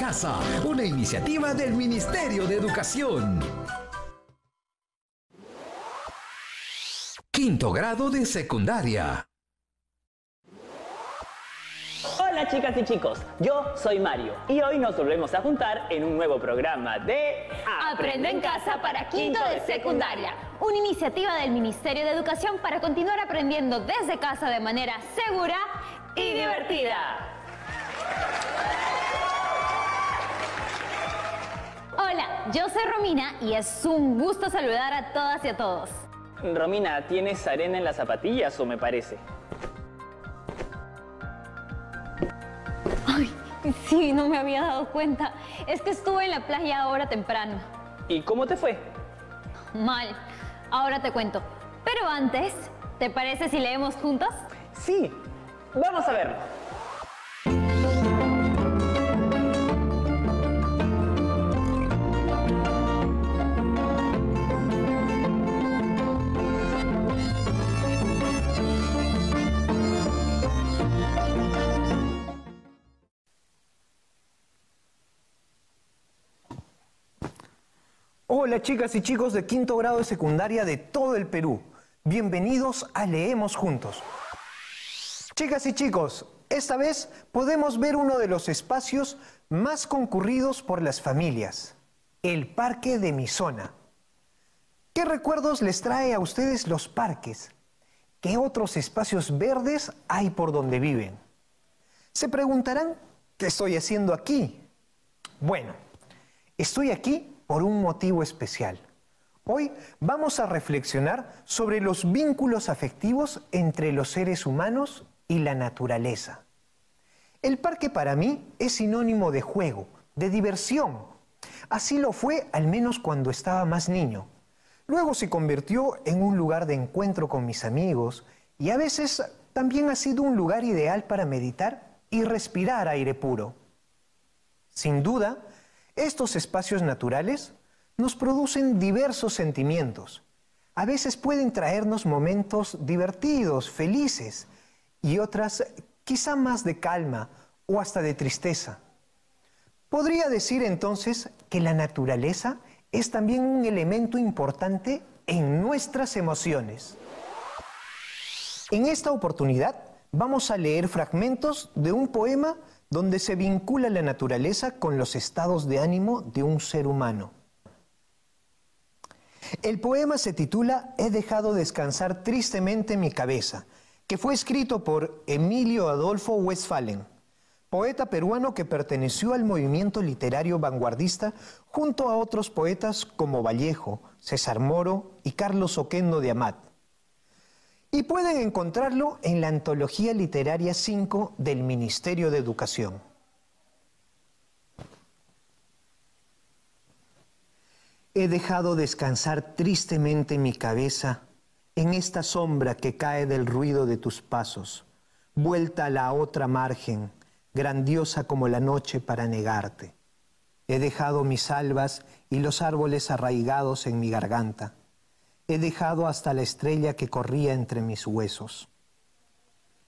Casa, una iniciativa del Ministerio de Educación. Quinto grado de secundaria. Hola chicas y chicos, yo soy Mario y hoy nos volvemos a juntar en un nuevo programa de Aprende en Casa para quinto de secundaria, una iniciativa del Ministerio de Educación para continuar aprendiendo desde casa de manera segura y divertida. Hola, yo soy Romina y es un gusto saludar a todas y a todos. Romina, ¿tienes arena en las zapatillas o me parece? Ay, sí, no me había dado cuenta. Es que estuve en la playa ahora temprano. ¿Y cómo te fue? Mal. Ahora te cuento. Pero antes, ¿te parece si leemos juntos? Sí, vamos a verlo. Hola chicas y chicos de quinto grado de secundaria de todo el Perú. Bienvenidos a Leemos Juntos. Chicas y chicos, esta vez podemos ver uno de los espacios más concurridos por las familias, el parque de mi zona. ¿Qué recuerdos les trae a ustedes los parques? ¿Qué otros espacios verdes hay por donde viven? Se preguntarán, ¿qué estoy haciendo aquí? Bueno, estoy aquí por un motivo especial. Hoy vamos a reflexionar sobre los vínculos afectivos entre los seres humanos y la naturaleza. El parque para mí es sinónimo de juego, de diversión. Así lo fue al menos cuando estaba más niño. Luego se convirtió en un lugar de encuentro con mis amigos y a veces también ha sido un lugar ideal para meditar y respirar aire puro. Sin duda, estos espacios naturales nos producen diversos sentimientos. A veces pueden traernos momentos divertidos, felices, y otras quizá más de calma o hasta de tristeza. Podría decir entonces que la naturaleza es también un elemento importante en nuestras emociones. En esta oportunidad vamos a leer fragmentos de un poema donde se vincula la naturaleza con los estados de ánimo de un ser humano. El poema se titula He dejado descansar tristemente mi cabeza, que fue escrito por Emilio Adolfo Westphalen, poeta peruano que perteneció al movimiento literario vanguardista junto a otros poetas como Vallejo, César Moro y Carlos Oquendo de Amat. Y pueden encontrarlo en la Antología Literaria 5 del Ministerio de Educación. He dejado descansar tristemente mi cabeza en esta sombra que cae del ruido de tus pasos, vuelta a la otra margen, grandiosa como la noche para negarte. He dejado mis albas y los árboles arraigados en mi garganta. He dejado hasta la estrella que corría entre mis huesos.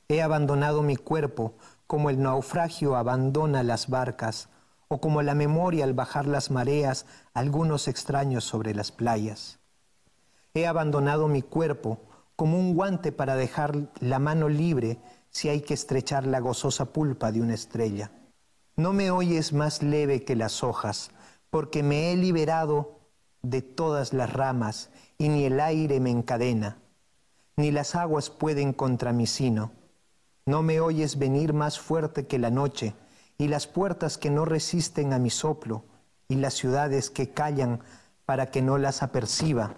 He abandonado mi cuerpo como el naufragio abandona las barcas o como la memoria al bajar las mareas algunos extraños sobre las playas. He abandonado mi cuerpo como un guante para dejar la mano libre si hay que estrechar la gozosa pulpa de una estrella. No me oyes más leve que las hojas, porque me he liberado de todas las ramas y ni el aire me encadena, ni las aguas pueden contra mi sino. No me oyes venir más fuerte que la noche, y las puertas que no resisten a mi soplo, y las ciudades que callan para que no las aperciba,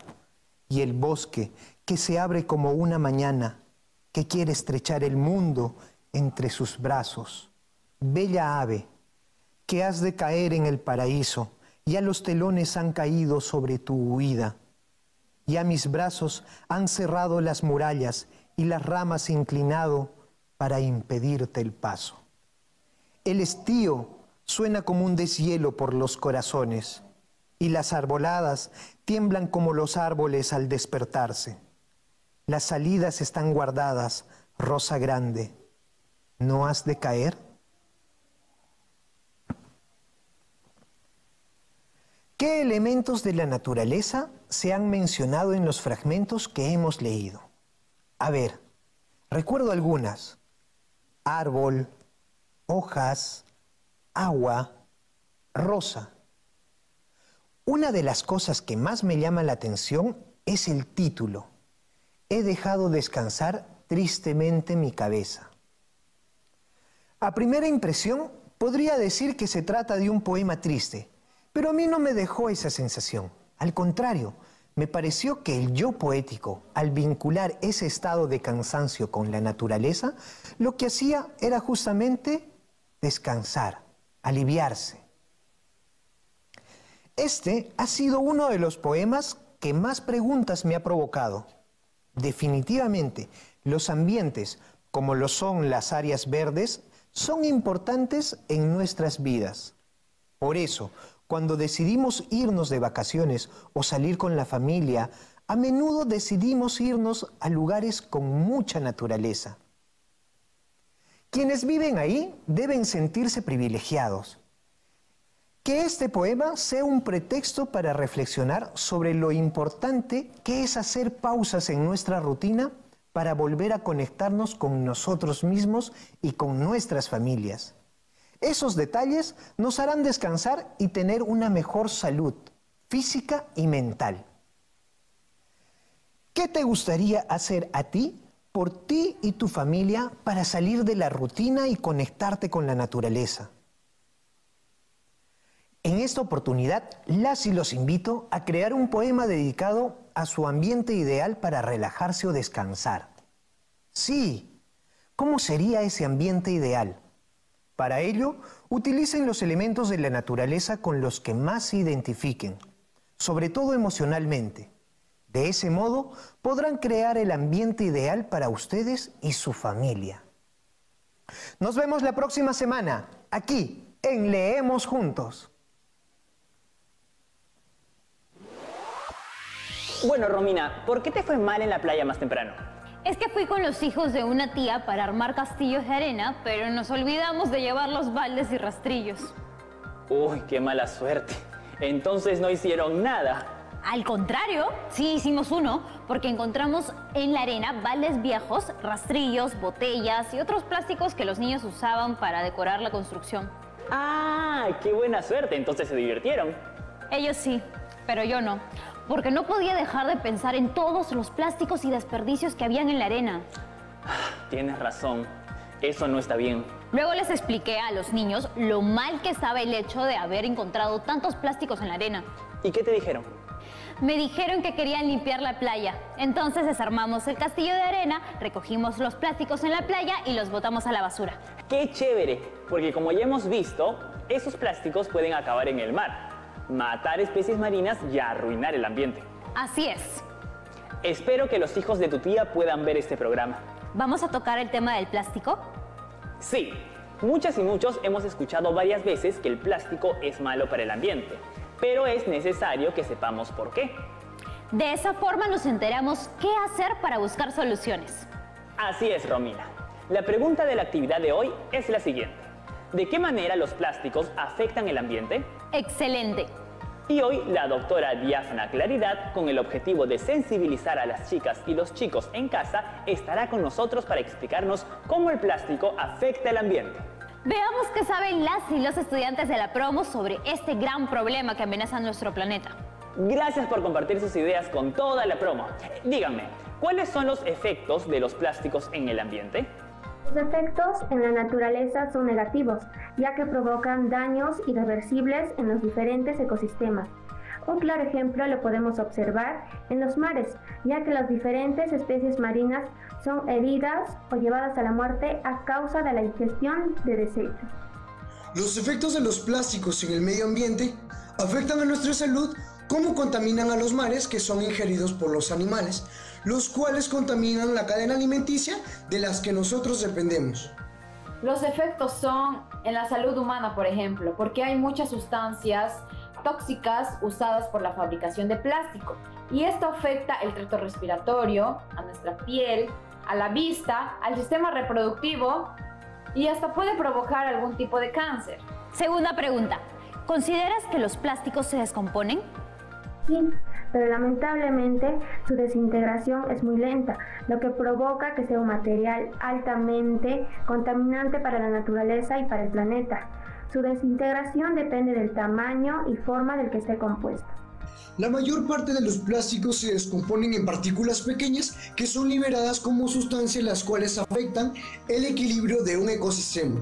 y el bosque que se abre como una mañana, que quiere estrechar el mundo entre sus brazos. Bella ave, que has de caer en el paraíso, ya los telones han caído sobre tu huida. Ya mis brazos han cerrado las murallas y las ramas inclinado para impedirte el paso. El estío suena como un deshielo por los corazones y las arboladas tiemblan como los árboles al despertarse. Las salidas están guardadas, rosa grande. ¿No has de caer? ¿Qué elementos de la naturaleza se han mencionado en los fragmentos que hemos leído? A ver, recuerdo algunas. Árbol, hojas, agua, rosa. Una de las cosas que más me llama la atención es el título. He dejado descansar tristemente mi cabeza. A primera impresión, podría decir que se trata de un poema triste, pero a mí no me dejó esa sensación. Al contrario, me pareció que el yo poético, al vincular ese estado de cansancio con la naturaleza, lo que hacía era justamente descansar, aliviarse. Este ha sido uno de los poemas que más preguntas me ha provocado. Definitivamente, los ambientes, como lo son las áreas verdes, son importantes en nuestras vidas. Por eso, cuando decidimos irnos de vacaciones o salir con la familia, a menudo decidimos irnos a lugares con mucha naturaleza. Quienes viven ahí deben sentirse privilegiados. Que este poema sea un pretexto para reflexionar sobre lo importante que es hacer pausas en nuestra rutina para volver a conectarnos con nosotros mismos y con nuestras familias. Esos detalles nos harán descansar y tener una mejor salud física y mental. ¿Qué te gustaría hacer a ti, por ti y tu familia, para salir de la rutina y conectarte con la naturaleza? En esta oportunidad, las y los invito a crear un poema dedicado a su ambiente ideal para relajarse o descansar. Sí, ¿cómo sería ese ambiente ideal? Para ello, utilicen los elementos de la naturaleza con los que más se identifiquen, sobre todo emocionalmente. De ese modo, podrán crear el ambiente ideal para ustedes y su familia. Nos vemos la próxima semana, aquí, en Leemos Juntos. Bueno, Romina, ¿por qué te fue mal en la playa más temprano? Es que fui con los hijos de una tía para armar castillos de arena, pero nos olvidamos de llevar los baldes y rastrillos. Uy, qué mala suerte. Entonces no hicieron nada. Al contrario, sí hicimos uno, porque encontramos en la arena baldes viejos, rastrillos, botellas y otros plásticos que los niños usaban para decorar la construcción. ¡Ah, qué buena suerte! Entonces se divirtieron. Ellos sí, pero yo no, porque no podía dejar de pensar en todos los plásticos y desperdicios que habían en la arena. Tienes razón, eso no está bien. Luego les expliqué a los niños lo mal que estaba el hecho de haber encontrado tantos plásticos en la arena. ¿Y qué te dijeron? Me dijeron que querían limpiar la playa. Entonces desarmamos el castillo de arena, recogimos los plásticos en la playa y los botamos a la basura. ¡Qué chévere! Porque como ya hemos visto, esos plásticos pueden acabar en el mar, matar especies marinas y arruinar el ambiente. Así es. Espero que los hijos de tu tía puedan ver este programa. ¿Vamos a tocar el tema del plástico? Sí, muchas y muchos hemos escuchado varias veces que el plástico es malo para el ambiente, pero es necesario que sepamos por qué. De esa forma nos enteramos qué hacer para buscar soluciones. Así es, Romina. La pregunta de la actividad de hoy es la siguiente. ¿De qué manera los plásticos afectan el ambiente? ¡Excelente! Y hoy la doctora Diáfana Claridad, con el objetivo de sensibilizar a las chicas y los chicos en casa, estará con nosotros para explicarnos cómo el plástico afecta el ambiente. Veamos qué saben las y los estudiantes de la promo sobre este gran problema que amenaza nuestro planeta. Gracias por compartir sus ideas con toda la promo. Díganme, ¿cuáles son los efectos de los plásticos en el ambiente? Los efectos en la naturaleza son negativos, ya que provocan daños irreversibles en los diferentes ecosistemas. Un claro ejemplo lo podemos observar en los mares, ya que las diferentes especies marinas son heridas o llevadas a la muerte a causa de la ingestión de desechos. Los efectos de los plásticos en el medio ambiente afectan a nuestra salud, como contaminan a los mares que son ingeridos por los animales, los cuales contaminan la cadena alimenticia de las que nosotros dependemos. Los efectos son en la salud humana, por ejemplo, porque hay muchas sustancias tóxicas usadas por la fabricación de plástico y esto afecta el tracto respiratorio, a nuestra piel, a la vista, al sistema reproductivo y hasta puede provocar algún tipo de cáncer. Segunda pregunta. ¿Consideras que los plásticos se descomponen? Sí, pero lamentablemente su desintegración es muy lenta, lo que provoca que sea un material altamente contaminante para la naturaleza y para el planeta. Su desintegración depende del tamaño y forma del que esté compuesto. La mayor parte de los plásticos se descomponen en partículas pequeñas que son liberadas como sustancias las cuales afectan el equilibrio de un ecosistema.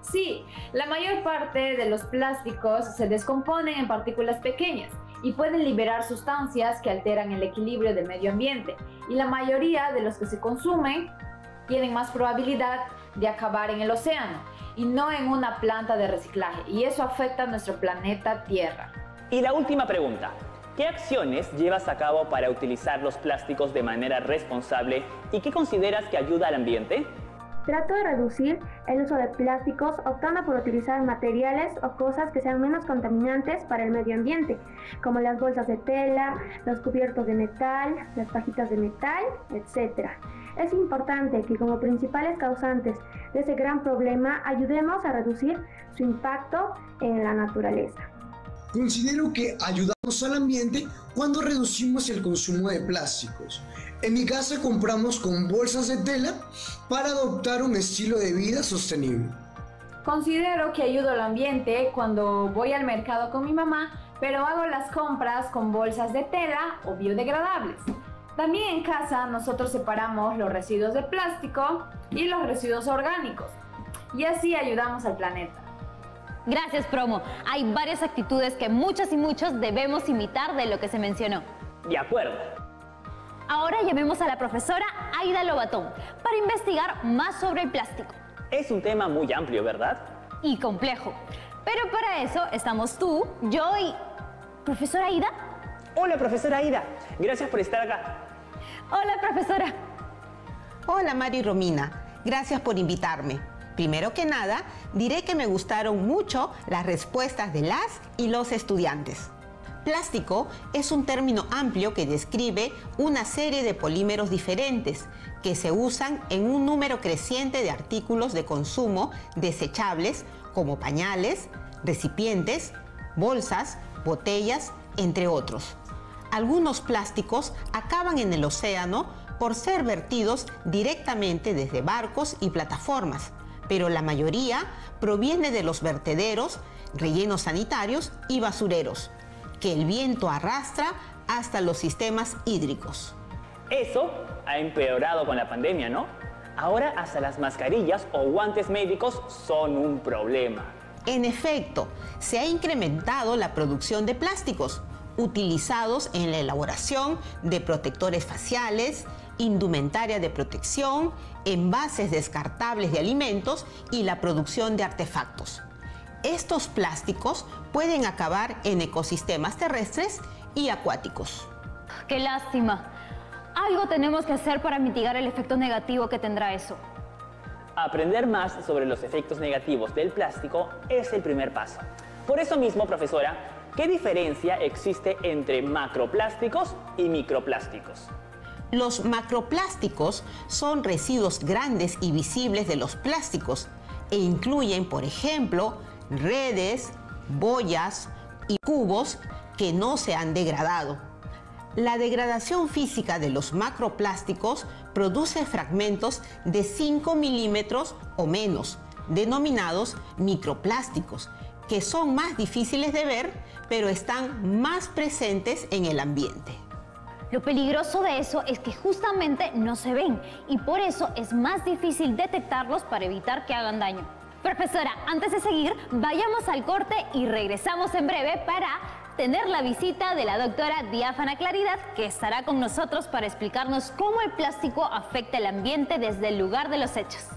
Sí, la mayor parte de los plásticos se descomponen en partículas pequeñas y pueden liberar sustancias que alteran el equilibrio del medio ambiente, y la mayoría de los que se consumen tienen más probabilidad de acabar en el océano y no en una planta de reciclaje, y eso afecta a nuestro planeta Tierra. Y la última pregunta. ¿Qué acciones llevas a cabo para utilizar los plásticos de manera responsable y qué consideras que ayuda al ambiente? Trato de reducir el uso de plásticos optando por utilizar materiales o cosas que sean menos contaminantes para el medio ambiente, como las bolsas de tela, los cubiertos de metal, las pajitas de metal, etc. Es importante que como principales causantes de ese gran problema ayudemos a reducir su impacto en la naturaleza. Considero que ayudamos al ambiente cuando reducimos el consumo de plásticos. En mi casa compramos con bolsas de tela para adoptar un estilo de vida sostenible. Considero que ayudo al ambiente cuando voy al mercado con mi mamá, pero hago las compras con bolsas de tela o biodegradables. También en casa nosotros separamos los residuos de plástico y los residuos orgánicos, y así ayudamos al planeta. Gracias, Promo. Hay varias actitudes que muchas y muchos debemos imitar de lo que se mencionó. De acuerdo. Ahora llamemos a la profesora Aida Lobatón para investigar más sobre el plástico. Es un tema muy amplio, ¿verdad? Y complejo. Pero para eso estamos tú, yo y... ¿Profesora Aida? Hola, profesora Aida. Gracias por estar acá. Hola, profesora. Hola, Mari Romina. Gracias por invitarme. Primero que nada, diré que me gustaron mucho las respuestas de las y los estudiantes. Plástico es un término amplio que describe una serie de polímeros diferentes que se usan en un número creciente de artículos de consumo desechables como pañales, recipientes, bolsas, botellas, entre otros. Algunos plásticos acaban en el océano por ser vertidos directamente desde barcos y plataformas, pero la mayoría proviene de los vertederos, rellenos sanitarios y basureros, que el viento arrastra hasta los sistemas hídricos. Eso ha empeorado con la pandemia, ¿no? Ahora hasta las mascarillas o guantes médicos son un problema. En efecto, se ha incrementado la producción de plásticos utilizados en la elaboración de protectores faciales, indumentaria de protección, envases descartables de alimentos y la producción de artefactos. Estos plásticos pueden acabar en ecosistemas terrestres y acuáticos. ¡Qué lástima! Algo tenemos que hacer para mitigar el efecto negativo que tendrá eso. Aprender más sobre los efectos negativos del plástico es el primer paso. Por eso mismo, profesora, ¿qué diferencia existe entre macroplásticos y microplásticos? Los macroplásticos son residuos grandes y visibles de los plásticos e incluyen, por ejemplo, redes, boyas y cubos que no se han degradado. La degradación física de los macroplásticos produce fragmentos de 5 milímetros o menos, denominados microplásticos, que son más difíciles de ver, pero están más presentes en el ambiente. Lo peligroso de eso es que justamente no se ven y por eso es más difícil detectarlos para evitar que hagan daño. Profesora, antes de seguir, vayamos al corte y regresamos en breve para tener la visita de la doctora Diáfana Claridad, que estará con nosotros para explicarnos cómo el plástico afecta el ambiente desde el lugar de los hechos.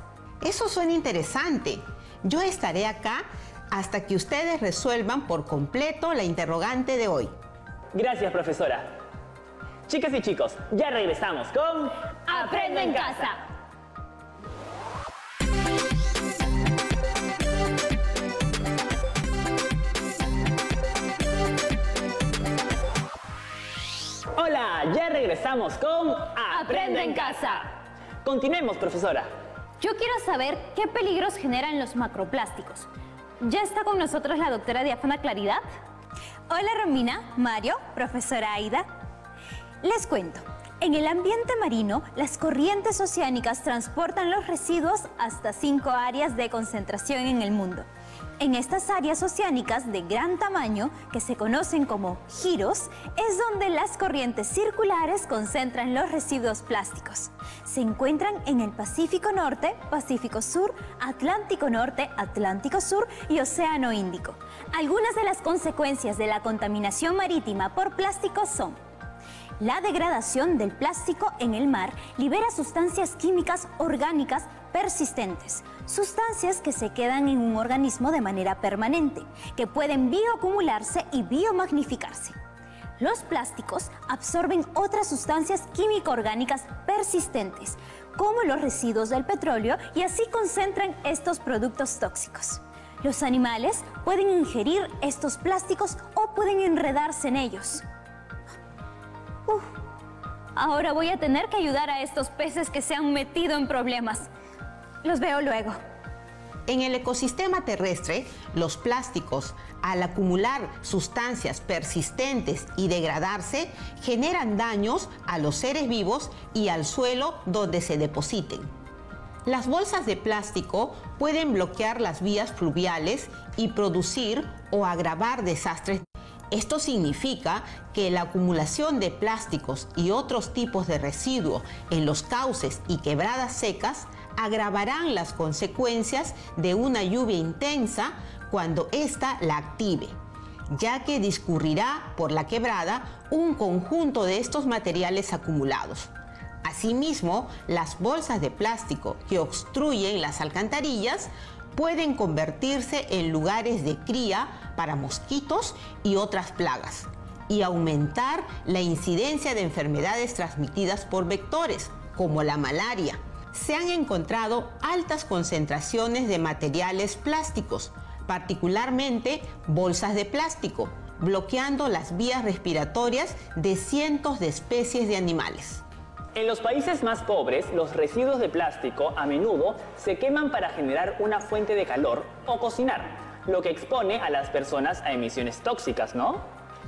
Eso suena interesante. Yo estaré acá hasta que ustedes resuelvan por completo la interrogante de hoy. Gracias, profesora. Chicas y chicos, ya regresamos con ¡Aprende en casa! Hola, ya regresamos con ¡Aprende en casa! Continuemos, profesora. Yo quiero saber qué peligros generan los macroplásticos. ¿Ya está con nosotros la doctora Diáfana Claridad? Hola Romina, Mario, profesora Aida. Les cuento, en el ambiente marino, las corrientes oceánicas transportan los residuos hasta 5 áreas de concentración en el mundo. En estas áreas oceánicas de gran tamaño, que se conocen como giros, es donde las corrientes circulares concentran los residuos plásticos. Se encuentran en el Pacífico Norte, Pacífico Sur, Atlántico Norte, Atlántico Sur y Océano Índico. Algunas de las consecuencias de la contaminación marítima por plásticos son: la degradación del plástico en el mar libera sustancias químicas orgánicas persistentes, sustancias que se quedan en un organismo de manera permanente, que pueden bioacumularse y biomagnificarse. Los plásticos absorben otras sustancias químico-orgánicas persistentes, como los residuos del petróleo, y así concentran estos productos tóxicos. Los animales pueden ingerir estos plásticos o pueden enredarse en ellos. Ahora voy a tener que ayudar a estos peces que se han metido en problemas. Los veo luego. En el ecosistema terrestre, los plásticos, al acumular sustancias persistentes y degradarse, generan daños a los seres vivos y al suelo donde se depositen. Las bolsas de plástico pueden bloquear las vías fluviales y producir o agravar desastres. Esto significa que la acumulación de plásticos y otros tipos de residuos en los cauces y quebradas secas agravarán las consecuencias de una lluvia intensa cuando ésta la active, ya que discurrirá por la quebrada un conjunto de estos materiales acumulados. Asimismo, las bolsas de plástico que obstruyen las alcantarillas pueden convertirse en lugares de cría para mosquitos y otras plagas, y aumentar la incidencia de enfermedades transmitidas por vectores, como la malaria. Se han encontrado altas concentraciones de materiales plásticos, particularmente bolsas de plástico, bloqueando las vías respiratorias de cientos de especies de animales. En los países más pobres, los residuos de plástico a menudo se queman para generar una fuente de calor o cocinar, lo que expone a las personas a emisiones tóxicas, ¿no?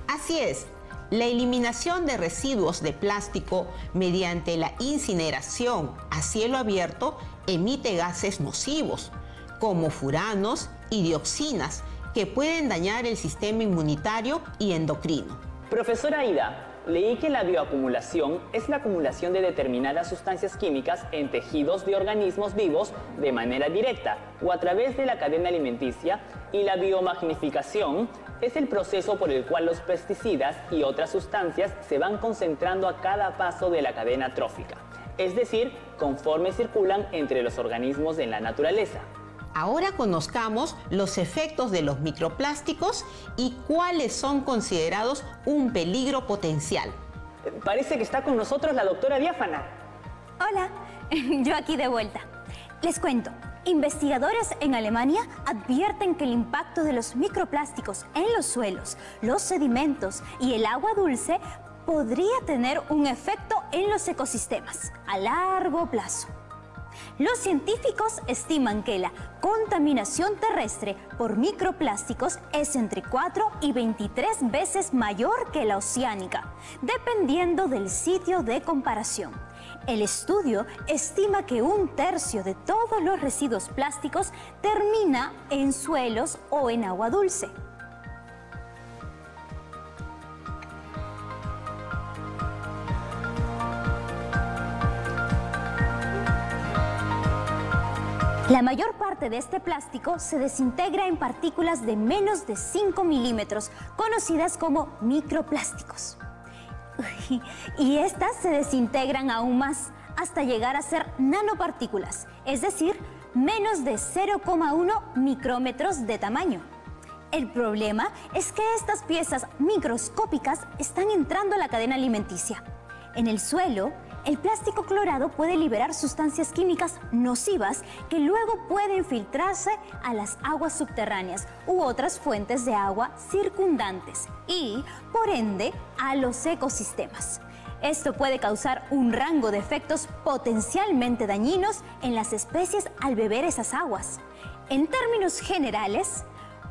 Así es. La eliminación de residuos de plástico mediante la incineración a cielo abierto emite gases nocivos, como furanos y dioxinas, que pueden dañar el sistema inmunitario y endocrino. Profesora Aida, leí que la bioacumulación es la acumulación de determinadas sustancias químicas en tejidos de organismos vivos de manera directa o a través de la cadena alimenticia, y la biomagnificación es el proceso por el cual los pesticidas y otras sustancias se van concentrando a cada paso de la cadena trófica, es decir, conforme circulan entre los organismos en la naturaleza. Ahora conozcamos los efectos de los microplásticos y cuáles son considerados un peligro potencial. Parece que está con nosotros la doctora Diáfana. Hola, yo aquí de vuelta. Les cuento, investigadores en Alemania advierten que el impacto de los microplásticos en los suelos, los sedimentos y el agua dulce podría tener un efecto en los ecosistemas a largo plazo. Los científicos estiman que la contaminación terrestre por microplásticos es entre 4 y 23 veces mayor que la oceánica, dependiendo del sitio de comparación. El estudio estima que 1/3 de todos los residuos plásticos termina en suelos o en agua dulce. La mayor parte de este plástico se desintegra en partículas de menos de 5 milímetros, conocidas como microplásticos. Y estas se desintegran aún más, hasta llegar a ser nanopartículas, es decir, menos de 0,1 micrómetros de tamaño. El problema es que estas piezas microscópicas están entrando a la cadena alimenticia. En el suelo, el plástico clorado puede liberar sustancias químicas nocivas que luego pueden filtrarse a las aguas subterráneas u otras fuentes de agua circundantes y, por ende, a los ecosistemas. Esto puede causar un rango de efectos potencialmente dañinos en las especies al beber esas aguas. En términos generales,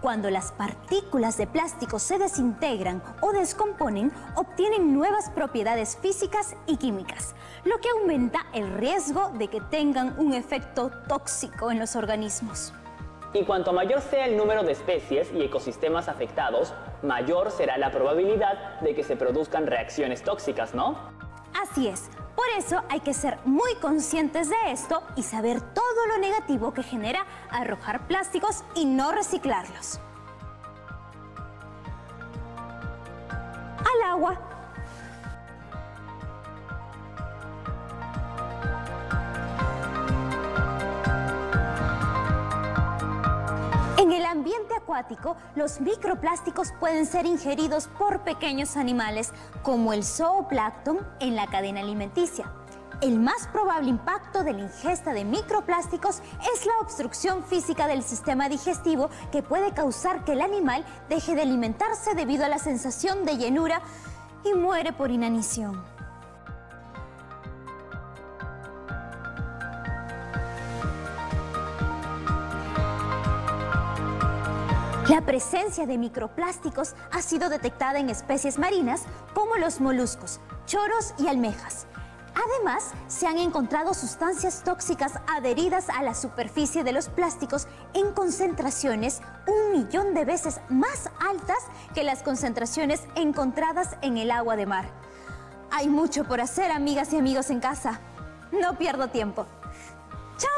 Cuando las partículas de plástico se desintegran o descomponen, obtienen nuevas propiedades físicas y químicas, lo que aumenta el riesgo de que tengan un efecto tóxico en los organismos. Y cuanto mayor sea el número de especies y ecosistemas afectados, mayor será la probabilidad de que se produzcan reacciones tóxicas, ¿no? Así es. Por eso hay que ser muy conscientes de esto y saber todo lo negativo que genera arrojar plásticos y no reciclarlos. Al agua. En el ambiente acuático, los microplásticos pueden ser ingeridos por pequeños animales como el zooplancton en la cadena alimenticia. El más probable impacto de la ingesta de microplásticos es la obstrucción física del sistema digestivo que puede causar que el animal deje de alimentarse debido a la sensación de llenura y muere por inanición. La presencia de microplásticos ha sido detectada en especies marinas como los moluscos, choros y almejas. Además, se han encontrado sustancias tóxicas adheridas a la superficie de los plásticos en concentraciones 1 millón de veces más altas que las concentraciones encontradas en el agua de mar. Hay mucho por hacer, amigas y amigos en casa. No pierdo tiempo. ¡Chao!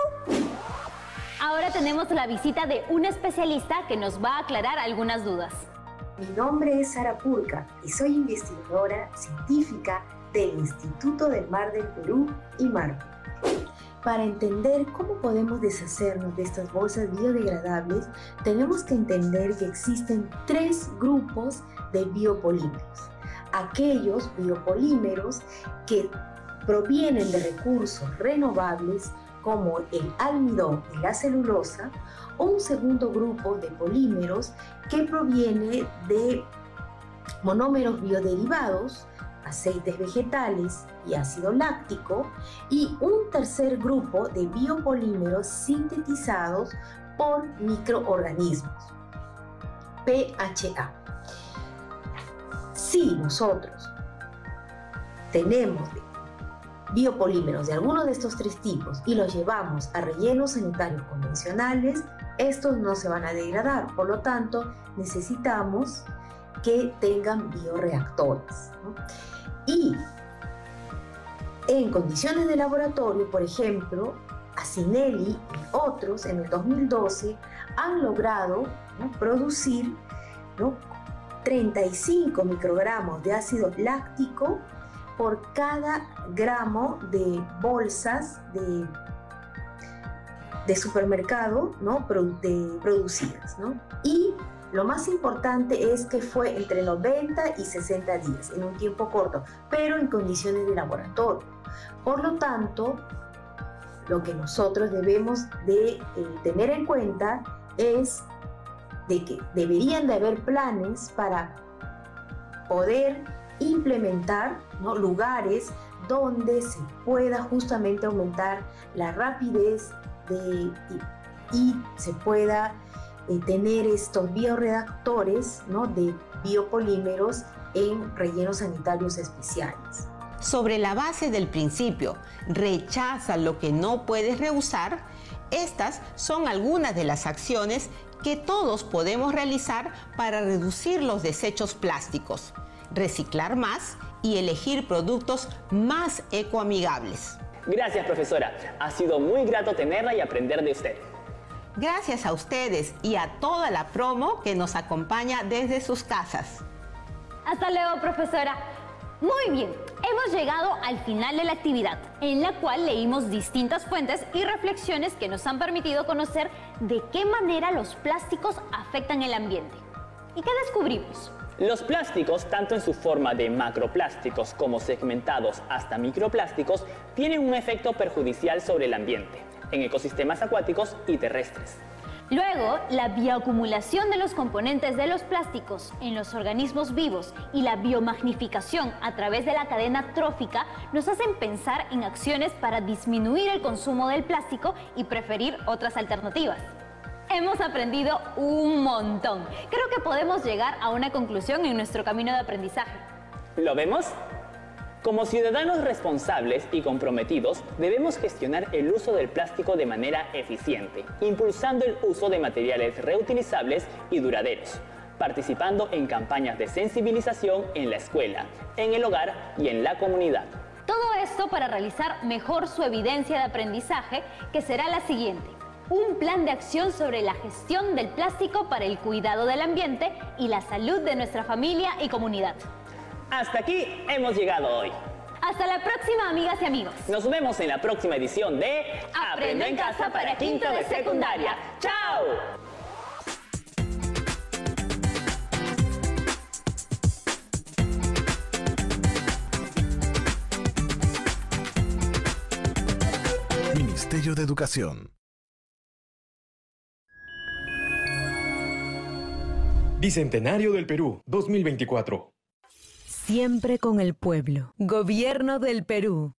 Ahora tenemos la visita de un especialista que nos va a aclarar algunas dudas. Mi nombre es Sara Purka y soy investigadora científica del Instituto del Mar del Perú y Marco. Para entender cómo podemos deshacernos de estas bolsas biodegradables, tenemos que entender que existen 3 grupos de biopolímeros. Aquellos biopolímeros que provienen de recursos renovables como el almidón y la celulosa, o un segundo grupo de polímeros que proviene de monómeros bioderivados, aceites vegetales y ácido láctico, y un tercer grupo de biopolímeros sintetizados por microorganismos, PHA. Si nosotros tenemos biopolímeros de alguno de estos 3 tipos y los llevamos a rellenos sanitarios convencionales, estos no se van a degradar, por lo tanto necesitamos que tengan bioreactores, ¿no? Y en condiciones de laboratorio, por ejemplo, Acinelli y otros en el 2012 han logrado, ¿no?, producir, ¿no?, 35 microgramos de ácido láctico por cada gramo de bolsas de supermercado, ¿no?, producidas, ¿no? Y lo más importante es que fue entre 90 y 60 días, en un tiempo corto, pero en condiciones de laboratorio. Por lo tanto, lo que nosotros debemos de tener en cuenta es de que deberían de haber planes para poder implementar, ¿no?, lugares donde se pueda justamente aumentar la rapidez y se pueda tener estos bioreactores, ¿no?, de biopolímeros en rellenos sanitarios especiales. Sobre la base del principio, rechaza lo que no puedes rehusar, estas son algunas de las acciones que todos podemos realizar para reducir los desechos plásticos, reciclar más y elegir productos más ecoamigables. Gracias, profesora. Ha sido muy grato tenerla y aprender de usted. Gracias a ustedes y a toda la promo que nos acompaña desde sus casas. Hasta luego, profesora. Muy bien, hemos llegado al final de la actividad, en la cual leímos distintas fuentes y reflexiones que nos han permitido conocer de qué manera los plásticos afectan el ambiente. ¿Y qué descubrimos? Los plásticos, tanto en su forma de macroplásticos como segmentados hasta microplásticos, tienen un efecto perjudicial sobre el ambiente, en ecosistemas acuáticos y terrestres. Luego, la bioacumulación de los componentes de los plásticos en los organismos vivos y la biomagnificación a través de la cadena trófica nos hacen pensar en acciones para disminuir el consumo del plástico y preferir otras alternativas. hemos aprendido un montón. Creo que podemos llegar a una conclusión en nuestro camino de aprendizaje. ¿Lo vemos? Como ciudadanos responsables y comprometidos, debemos gestionar el uso del plástico de manera eficiente, impulsando el uso de materiales reutilizables y duraderos, participando en campañas de sensibilización en la escuela, en el hogar y en la comunidad. Todo esto para realizar mejor su evidencia de aprendizaje, que será la siguiente: un plan de acción sobre la gestión del plástico para el cuidado del ambiente y la salud de nuestra familia y comunidad. Hasta aquí hemos llegado hoy. Hasta la próxima, amigas y amigos. Nos vemos en la próxima edición de Aprendo en Casa para quinto de secundaria. ¡Chao! Ministerio de Educación. Bicentenario del Perú, 2024. Siempre con el pueblo. Gobierno del Perú.